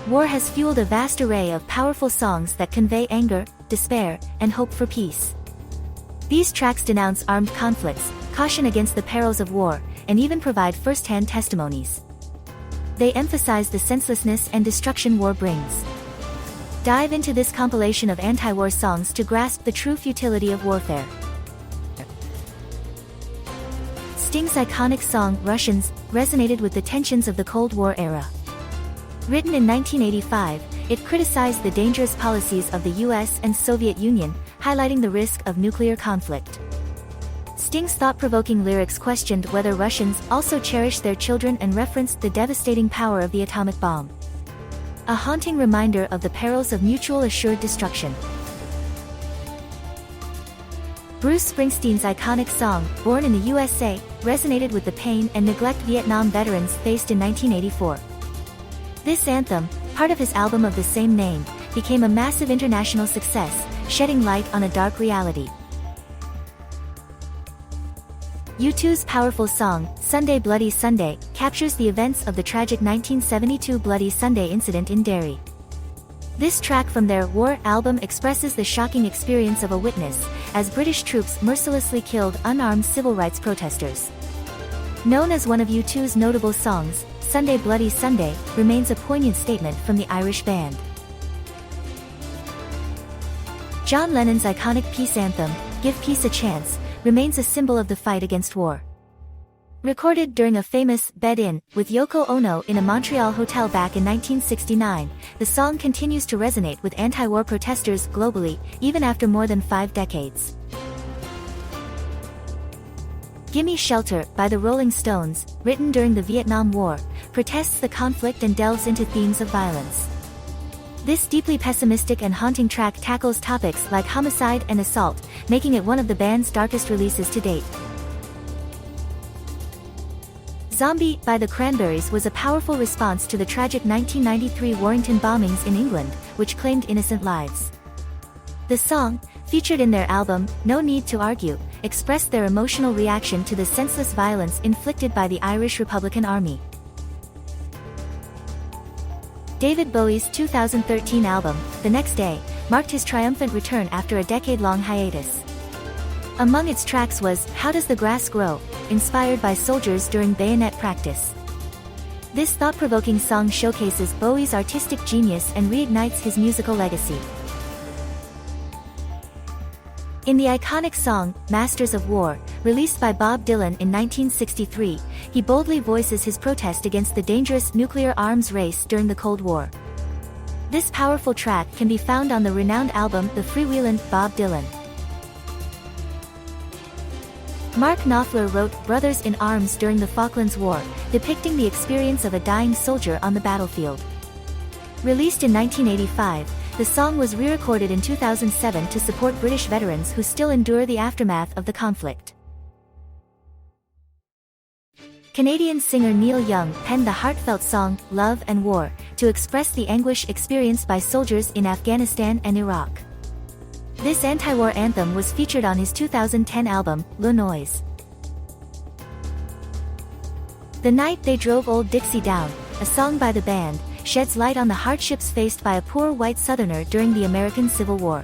War has fueled a vast array of powerful songs that convey anger, despair, and hope for peace. These tracks denounce armed conflicts, caution against the perils of war, and even provide first-hand testimonies. They emphasize the senselessness and destruction war brings. Dive into this compilation of anti-war songs to grasp the true futility of warfare. Sting's iconic song, Russians, resonated with the tensions of the Cold War era. Written in 1985, it criticized the dangerous policies of the US and Soviet Union, highlighting the risk of nuclear conflict. Sting's thought-provoking lyrics questioned whether Russians also cherished their children and referenced the devastating power of the atomic bomb. A haunting reminder of the perils of mutual assured destruction. Bruce Springsteen's iconic song, Born in the USA, resonated with the pain and neglect Vietnam veterans faced in 1984. This anthem, part of his album of the same name, became a massive international success, shedding light on a dark reality. U2's powerful song, Sunday Bloody Sunday, captures the events of the tragic 1972 Bloody Sunday incident in Derry. This track from their War album expresses the shocking experience of a witness, as British troops mercilessly killed unarmed civil rights protesters. Known as one of U2's notable songs, Sunday Bloody Sunday remains a poignant statement from the Irish band. John Lennon's iconic peace anthem, Give Peace a Chance, remains a symbol of the fight against war. Recorded during a famous bed-in with Yoko Ono in a Montreal hotel back in 1969, the song continues to resonate with anti-war protesters globally, even after more than 5 decades. Gimme Shelter, by the Rolling Stones, written during the Vietnam War, protests the conflict and delves into themes of violence. This deeply pessimistic and haunting track tackles topics like homicide and assault, making it one of the band's darkest releases to date. Zombie, by the Cranberries was a powerful response to the tragic 1993 Warrington bombings in England, which claimed innocent lives. The song, featured in their album, No Need to Argue, expressed their emotional reaction to the senseless violence inflicted by the Irish Republican Army. David Bowie's 2013 album, The Next Day, marked his triumphant return after a decade-long hiatus. Among its tracks was How Does the Grass Grow?, inspired by soldiers during bayonet practice. This thought-provoking song showcases Bowie's artistic genius and reignites his musical legacy. In the iconic song, Masters of War, released by Bob Dylan in 1963, he boldly voices his protest against the dangerous nuclear arms race during the Cold War. This powerful track can be found on the renowned album The Freewheelin' Bob Dylan. Mark Knopfler wrote Brothers in Arms during the Falklands War, depicting the experience of a dying soldier on the battlefield. Released in 1985, the song was re-recorded in 2007 to support British veterans who still endure the aftermath of the conflict. Canadian singer Neil Young penned the heartfelt song, Love and War, to express the anguish experienced by soldiers in Afghanistan and Iraq. This anti-war anthem was featured on his 2010 album, Le Noise. The Night They Drove Old Dixie Down, a song by the band, sheds light on the hardships faced by a poor white Southerner during the American Civil War.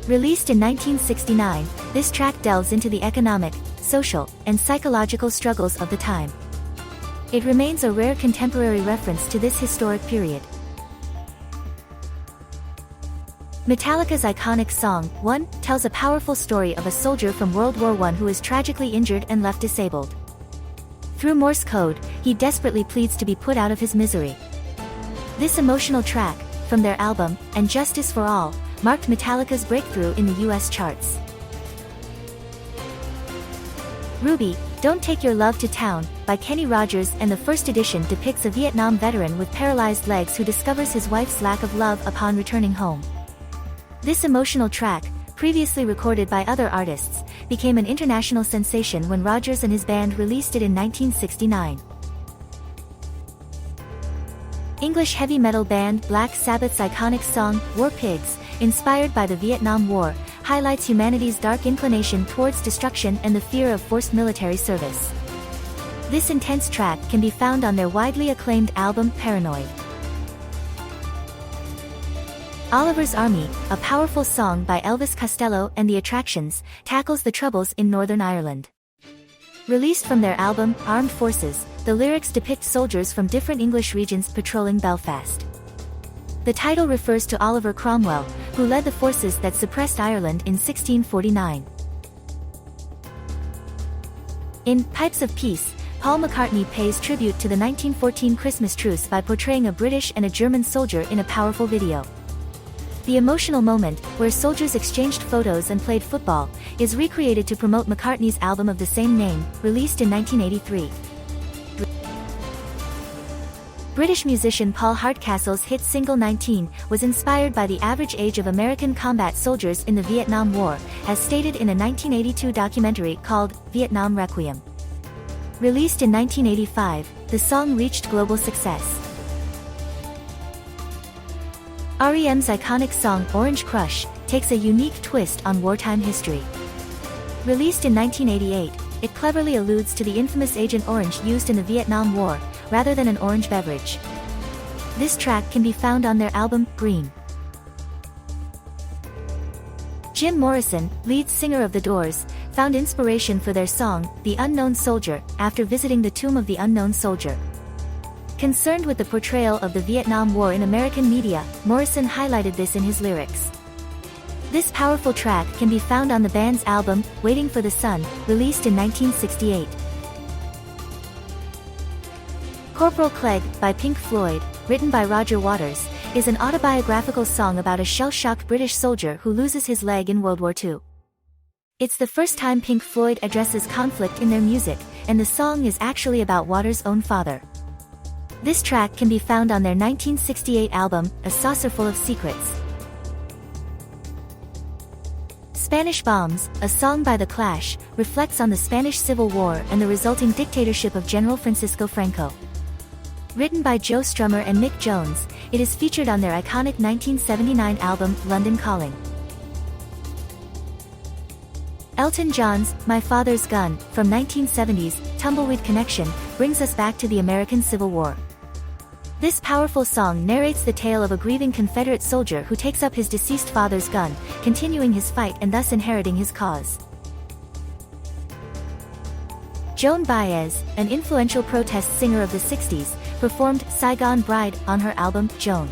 Released in 1969, this track delves into the economic, social, and psychological struggles of the time. It remains a rare contemporary reference to this historic period. Metallica's iconic song, One, tells a powerful story of a soldier from World War I who is tragically injured and left disabled. Through Morse code, he desperately pleads to be put out of his misery. This emotional track, from their album, And Justice for All, marked Metallica's breakthrough in the US charts. Ruby, Don't Take Your Love to Town, by Kenny Rogers and the first edition depicts a Vietnam veteran with paralyzed legs who discovers his wife's lack of love upon returning home. This emotional track, previously recorded by other artists, became an international sensation when Rogers and his band released it in 1969. English heavy metal band Black Sabbath's iconic song, War Pigs, inspired by the Vietnam War, highlights humanity's dark inclination towards destruction and the fear of forced military service. This intense track can be found on their widely acclaimed album Paranoid. Oliver's Army, a powerful song by Elvis Costello and the Attractions, tackles the troubles in Northern Ireland. Released from their album, Armed Forces, the lyrics depict soldiers from different English regions patrolling Belfast. The title refers to Oliver Cromwell, who led the forces that suppressed Ireland in 1649. In Pipes of Peace, Paul McCartney pays tribute to the 1914 Christmas truce by portraying a British and a German soldier in a powerful video. The emotional moment, where soldiers exchanged photos and played football, is recreated to promote McCartney's album of the same name, released in 1983. British musician Paul Hardcastle's hit single 19 was inspired by the average age of American combat soldiers in the Vietnam War, as stated in a 1982 documentary called Vietnam Requiem. Released in 1985, the song reached global success. REM's iconic song Orange Crush takes a unique twist on wartime history. Released in 1988, it cleverly alludes to the infamous Agent Orange used in the Vietnam War, rather than an orange beverage. This track can be found on their album, Green. Jim Morrison, lead singer of The Doors, found inspiration for their song, The Unknown Soldier, after visiting the Tomb of the Unknown Soldier. Concerned with the portrayal of the Vietnam War in American media, Morrison highlighted this in his lyrics. This powerful track can be found on the band's album, Waiting for the Sun, released in 1968. Corporal Clegg, by Pink Floyd, written by Roger Waters, is an autobiographical song about a shell-shocked British soldier who loses his leg in World War II. It's the first time Pink Floyd addresses conflict in their music, and the song is actually about Waters' own father. This track can be found on their 1968 album, A Saucerful of Secrets. Spanish Bombs, a song by The Clash, reflects on the Spanish Civil War and the resulting dictatorship of General Francisco Franco. Written by Joe Strummer and Mick Jones, it is featured on their iconic 1979 album, London Calling. Elton John's My Father's Gun, from 1970's Tumbleweed Connection, brings us back to the American Civil War. This powerful song narrates the tale of a grieving Confederate soldier who takes up his deceased father's gun, continuing his fight and thus inheriting his cause. Joan Baez, an influential protest singer of the 60s, performed Saigon Bride on her album, Joan.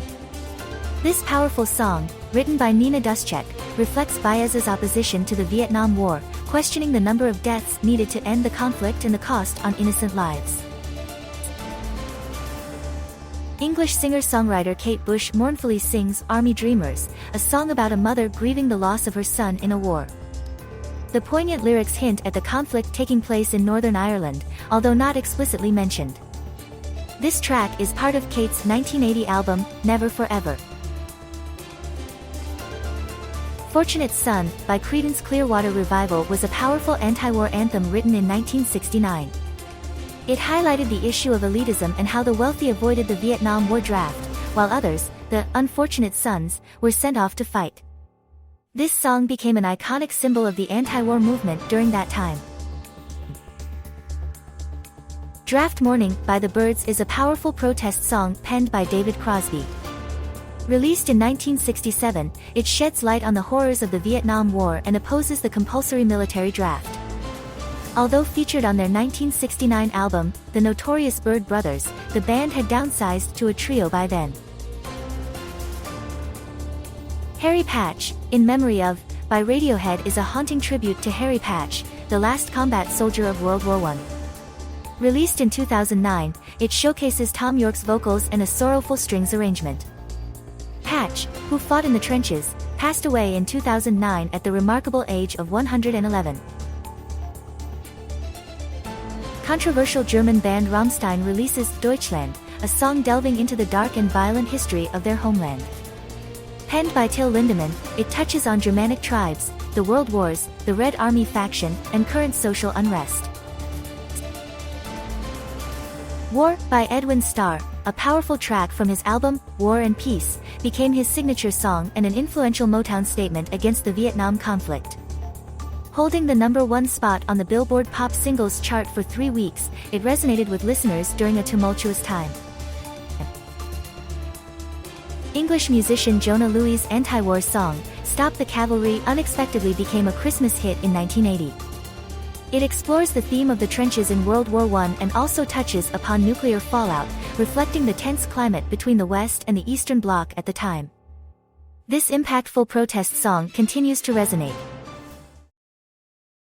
This powerful song, written by Nina Duschek, reflects Baez's opposition to the Vietnam War, questioning the number of deaths needed to end the conflict and the cost on innocent lives. English singer-songwriter Kate Bush mournfully sings Army Dreamers, a song about a mother grieving the loss of her son in a war. The poignant lyrics hint at the conflict taking place in Northern Ireland, although not explicitly mentioned. This track is part of Kate's 1980 album, Never Forever. Fortunate Son, by Creedence Clearwater Revival was a powerful anti-war anthem written in 1969. It highlighted the issue of elitism and how the wealthy avoided the Vietnam War draft, while others, the unfortunate sons, were sent off to fight. This song became an iconic symbol of the anti-war movement during that time. Draft Morning, by The Byrds is a powerful protest song penned by David Crosby. Released in 1967, it sheds light on the horrors of the Vietnam War and opposes the compulsory military draft. Although featured on their 1969 album, The Notorious Byrd Brothers, the band had downsized to a trio by then. Harry Patch, In Memory of, by Radiohead is a haunting tribute to Harry Patch, the last combat soldier of World War I. Released in 2009, it showcases Thom Yorke's vocals and a sorrowful strings arrangement. Patch, who fought in the trenches, passed away in 2009 at the remarkable age of 111. Controversial German band Rammstein releases Deutschland, a song delving into the dark and violent history of their homeland. Penned by Till Lindemann, it touches on Germanic tribes, the World Wars, the Red Army faction, and current social unrest. War, by Edwin Starr, a powerful track from his album, War and Peace, became his signature song and an influential Motown statement against the Vietnam conflict. Holding the #1 spot on the Billboard Pop Singles chart for 3 weeks, it resonated with listeners during a tumultuous time. English musician Jona Lewis' anti-war song, Stop the Cavalry, unexpectedly became a Christmas hit in 1980. It explores the theme of the trenches in World War I and also touches upon nuclear fallout, reflecting the tense climate between the West and the Eastern Bloc at the time. This impactful protest song continues to resonate.